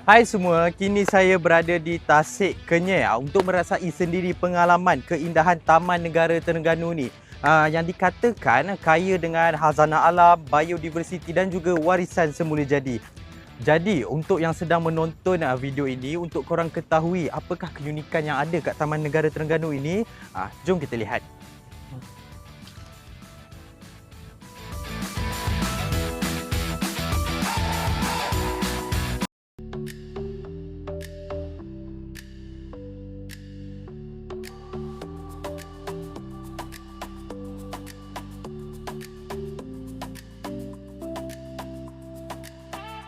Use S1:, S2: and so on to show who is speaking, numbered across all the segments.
S1: Hai semua, kini saya berada di Tasik, Kenyir untuk merasai sendiri pengalaman keindahan Taman Negara Terengganu ni. Yang dikatakan kaya dengan khazanah alam, biodiversiti dan juga warisan semula jadi. Jadi, untuk yang sedang menonton video ini, untuk korang ketahui apakah keunikan yang ada kat Taman Negara Terengganu ini, jom kita lihat.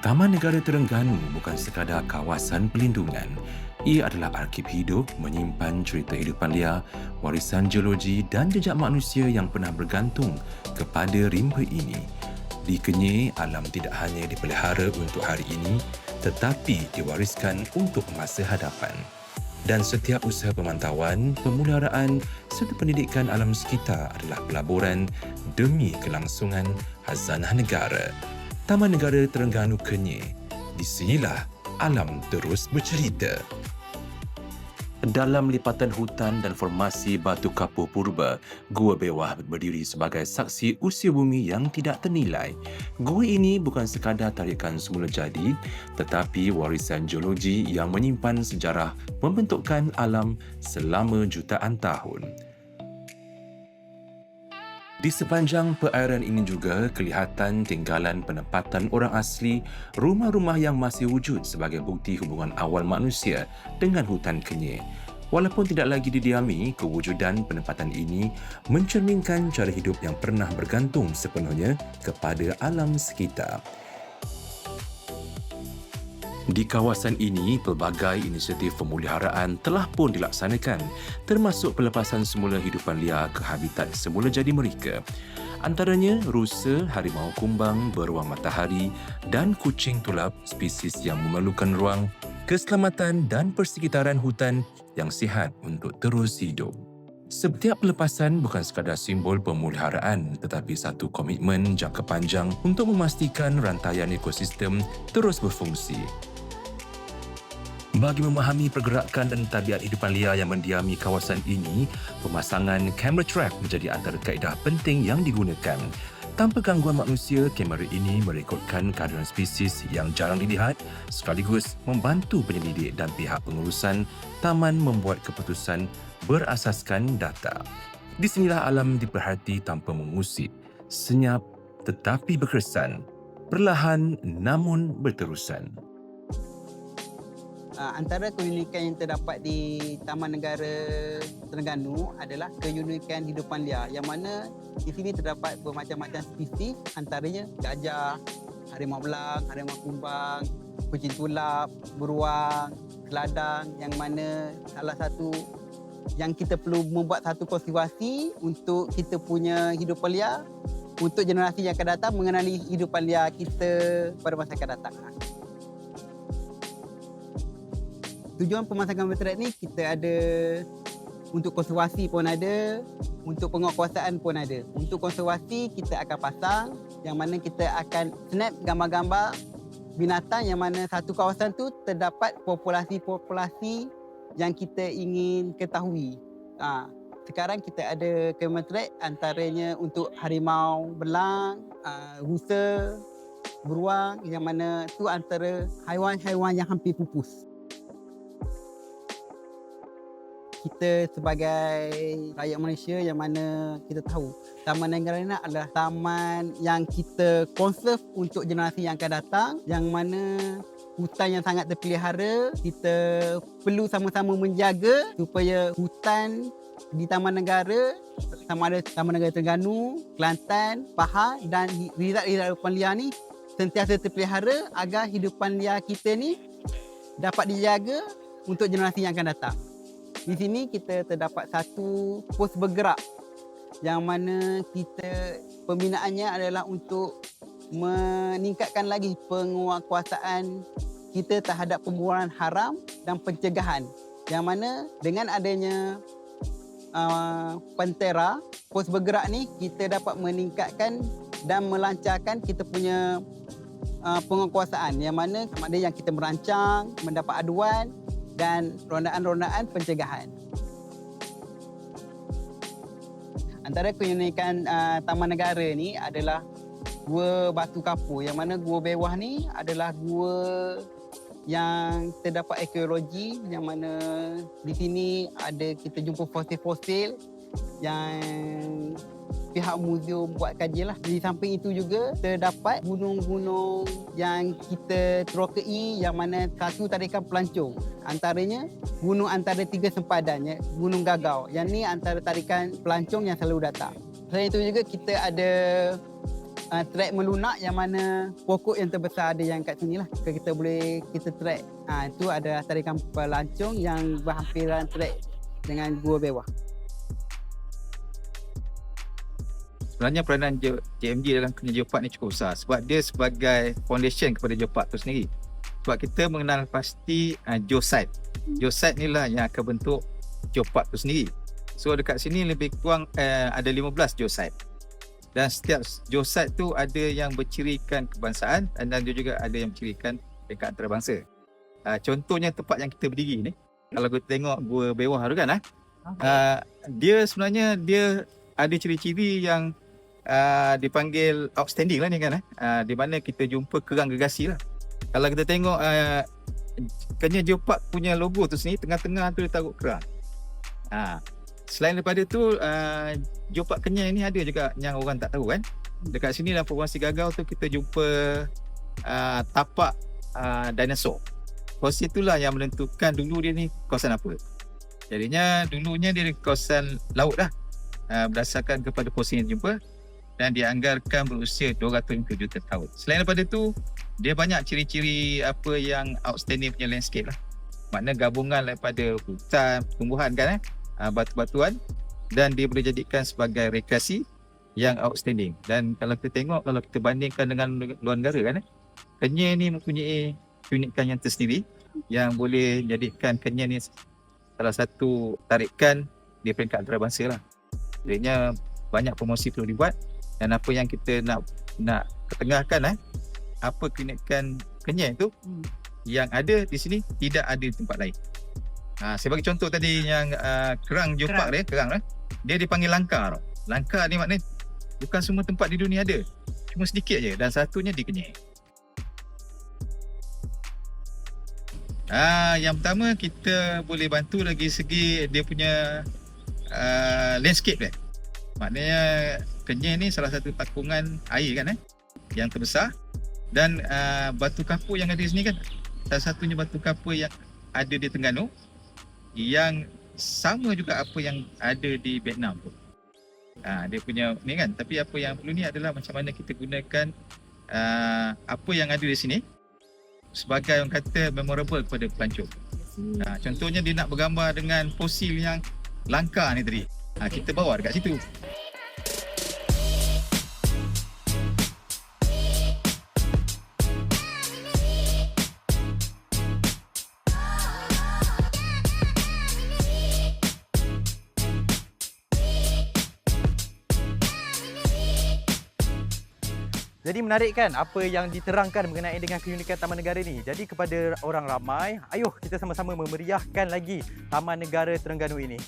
S2: Taman Negara Terengganu bukan sekadar kawasan pelindungan. Ia adalah arsip hidup menyimpan cerita hidupan liar, warisan geologi dan jejak manusia yang pernah bergantung kepada rimba ini. Di Kenyir, alam tidak hanya dipelihara untuk hari ini, tetapi diwariskan untuk masa hadapan. Dan setiap usaha pemantauan, pemeliharaan serta pendidikan alam sekitar adalah pelaburan demi kelangsungan khazanah negara. Taman Negara Terengganu Kenyir. Di sinilah alam terus bercerita. Dalam lipatan hutan dan formasi batu kapur purba, Gua Bewah berdiri sebagai saksi usia bumi yang tidak ternilai. Gua ini bukan sekadar tarikan semula jadi, tetapi warisan geologi yang menyimpan sejarah pembentukan alam selama jutaan tahun. Di sepanjang perairan ini juga kelihatan tinggalan penempatan orang asli, rumah-rumah yang masih wujud sebagai bukti hubungan awal manusia dengan hutan Kenyir. Walaupun tidak lagi didiami, kewujudan penempatan ini mencerminkan cara hidup yang pernah bergantung sepenuhnya kepada alam sekitar. Di kawasan ini, pelbagai inisiatif pemeliharaan telah pun dilaksanakan, termasuk pelepasan semula hidupan liar ke habitat semula jadi mereka. Antaranya rusa, harimau kumbang, beruang matahari dan kucing tulap, spesies yang memerlukan ruang, keselamatan dan persekitaran hutan yang sihat untuk terus hidup. Setiap pelepasan bukan sekadar simbol pemeliharaan tetapi satu komitmen jangka panjang untuk memastikan rantaian ekosistem terus berfungsi. Bagi memahami pergerakan dan tabiat hidupan liar yang mendiami kawasan ini, pemasangan kamera trap menjadi antara kaedah penting yang digunakan. Tanpa gangguan manusia, kamera ini merekodkan kehadiran spesies yang jarang dilihat sekaligus membantu penyelidik dan pihak pengurusan taman membuat keputusan berasaskan data. Di sinilah alam diperhati tanpa mengusik, senyap tetapi berkesan, perlahan namun berterusan.
S3: Antara keunikan yang terdapat di Taman Negara Terengganu adalah keunikan hidupan liar yang mana di sini terdapat bermacam-macam spesies, antaranya gajah, harimau belang, harimau kumbang, kucing tulap, beruang, keladang, yang mana salah satu yang kita perlu membuat satu konservasi untuk kita punya hidupan liar untuk generasi yang akan datang mengenali hidupan liar kita pada masa akan datang. Tujuan pemasangan meterat ni kita ada untuk konservasi pun ada, untuk penguatkuasaan pun ada. Untuk konservasi kita akan pasang yang mana kita akan snap gambar-gambar binatang yang mana satu kawasan tu terdapat populasi-populasi yang kita ingin ketahui. Sekarang kita ada meterat antaranya untuk harimau belang, rusa, beruang yang mana tu antara haiwan-haiwan yang hampir pupus. Kita sebagai rakyat Malaysia yang mana kita tahu Taman Negara ini adalah taman yang kita konserv untuk generasi yang akan datang, yang mana hutan yang sangat terpelihara. Kita perlu sama-sama menjaga supaya hutan di Taman Negara, sama ada Taman Negara Terengganu, Kelantan, Pahang dan ridat-ridat hidupan liar ni sentiasa terpelihara agar hidupan liar kita ni dapat dijaga untuk generasi yang akan datang. Di sini kita terdapat satu pos bergerak yang mana kita pembinaannya adalah untuk meningkatkan lagi penguatkuasaan kita terhadap pembuangan haram dan pencegahan. Yang mana dengan adanya Pantera, pos bergerak ni kita dapat meningkatkan dan melancarkan kita punya penguasaan yang mana sama ada yang kita merancang, mendapat aduan dan rondaan-rondaan pencegahan. Antara keunikan Taman Negara ni adalah Gua Batu Kapur, yang mana Gua Bewah ni adalah gua yang terdapat arkeologi, yang mana di sini ada kita jumpa fosil-fosil yang pihak muzium buat kaji lah. Di samping itu juga terdapat gunung-gunung yang kita terokai, yang mana satu tarikan pelancong. Antaranya gunung antara tiga sempadannya, Gunung Gagau. Yang ni antara tarikan pelancong yang selalu datang. Selain itu juga kita ada trek melunak, yang mana pokok yang terbesar ada yang kat sini lah. Kita boleh trek. Itu ada tarikan pelancong yang berhampiran trek dengan Gua Bewah.
S4: Sebenarnya peranan JMG dalam Kenyir Geopark ni cukup besar sebab dia sebagai foundation kepada Geopark tu sendiri. Sebab kita mengenal pasti geosite. Geosite ni lah yang akan bentuk Geopark tu sendiri. So dekat sini lebih kurang ada 15 geosite. Dan setiap geosite tu ada yang bercirikan kebangsaan dan juga ada yang bercirikan dekat antarabangsa. Contohnya tempat yang kita berdiri ni, kalau kita tengok Gua Bewah tu kan, dia sebenarnya dia ada ciri-ciri yang dipanggil outstanding lah ni kan, di mana kita jumpa kerang gergasi lah. Kalau kita tengok Kenyir Geopark punya logo tu sini, tengah-tengah tu dia taruh kerang. Selain daripada tu, Geopark Kenyir ni ada juga yang orang tak tahu kan. Dekat sini dalam Formasi Gagau tu kita jumpa tapak dinosaur. Fosil itulah yang menentukan dulu dia ni kawasan apa. Jadinya dulunya dia di kawasan laut lah, berdasarkan kepada fosil yang jumpa, dan dianggarkan berusia 200 juta tahun. Selain daripada itu, dia banyak ciri-ciri apa yang outstanding punya landscape lah. Maknanya gabungan daripada hutan, tumbuhan kan, batu-batuan, dan dia boleh jadikan sebagai rekreasi yang outstanding. Dan kalau kita tengok, kalau kita bandingkan dengan luar negara kan, Kenyir ni mempunyai keunikan yang tersendiri yang boleh jadikan Kenyir ni salah satu tarikan di peringkat antarabangsa lah. Jadinya banyak promosi perlu dibuat, dan apa yang kita nak ketengahkan apa keunikan Kenyir tu yang ada di sini tidak ada di tempat lain. Saya bagi contoh tadi yang kerang Geopark dia dipanggil langka. Langka ni maknanya bukan semua tempat di dunia ada, cuma sedikit je, dan satunya di Kenyir. Yang pertama kita boleh bantu dari segi dia punya landscape dia. Maknanya Kenyir ni salah satu takungan air kan yang terbesar, dan batu kapur yang ada di sini kan salah satunya batu kapur yang ada di Terengganu, yang sama juga apa yang ada di Vietnam tu. Dia punya ni kan, tapi apa yang perlu ni adalah macam mana kita gunakan apa yang ada di sini sebagai orang kata memorable kepada pelancong. Contohnya dia nak bergambar dengan fosil yang langka ni tadi, kita bawa dekat situ.
S1: Jadi menarik kan apa yang diterangkan mengenai dengan keunikan Taman Negara ni. Jadi kepada orang ramai, ayuh kita sama-sama memeriahkan lagi Taman Negara Terengganu ini.